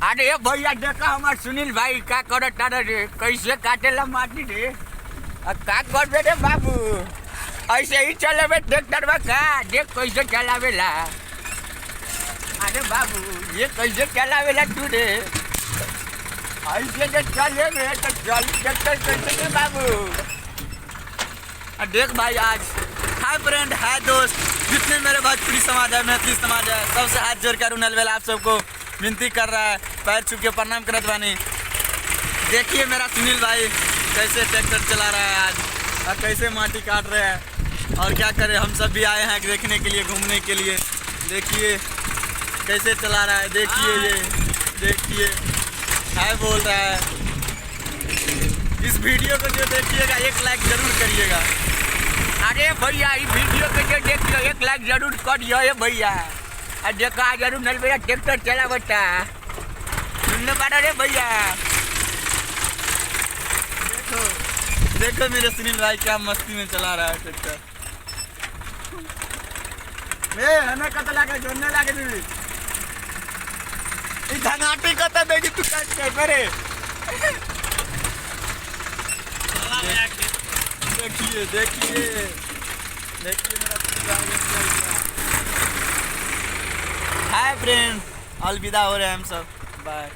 अरे भैया देखा हमार सुनील भाई का करत रे, कैसे काटेला माटी रे। का करबे रे बाबू, ऐसे ही चलेबे ट्रैक्टर में का, देख कैसे चलावेला। अरे बाबू ये कैसे चलावेला तू रे, ऐसे जे चले रे तो चल ट्रैक्टर कैसे रे बाबू। देख भाई आज हाय फ्रेंड हाय दोस्त, जितने मेरे भोजपुरी समाज है, मैथिली समाज है, सबसे हाथ जोड़ कर उनलवेल आप सबको विनती कर रहा है, पैर छू के प्रणाम करत बानी। देखिए मेरा सुनील भाई कैसे ट्रैक्टर चला रहा है आज, और कैसे माटी काट रहे हैं। और क्या करें, हम सब भी आए हैं देखने के लिए, घूमने के लिए। देखिए कैसे चला रहा है, देखिए ये देखिए हाय बोल रहा है। इस वीडियो को जो देखिएगा 1 लाइक जरूर करिएगा। अरे भैया ये वीडियो के जो देखियो 1 लाइक जरूर करियो ये भैया। देखा जरूर नल भैया ट्रैक्टर चला बता सुनने पा रे भैया। देखो देखो मेरे सुनील भाई क्या मस्ती में चला रहा है ट्रैक्टर। हमें कत लागे जोड़ने लागे दीदी ई धनाटी कत देगी तू काट के करे। देखिए देखिए देखिए मेरा सुनील भाई। हाय फ्रेंड, अलविदा हो रहे हैं हम सब, बाय।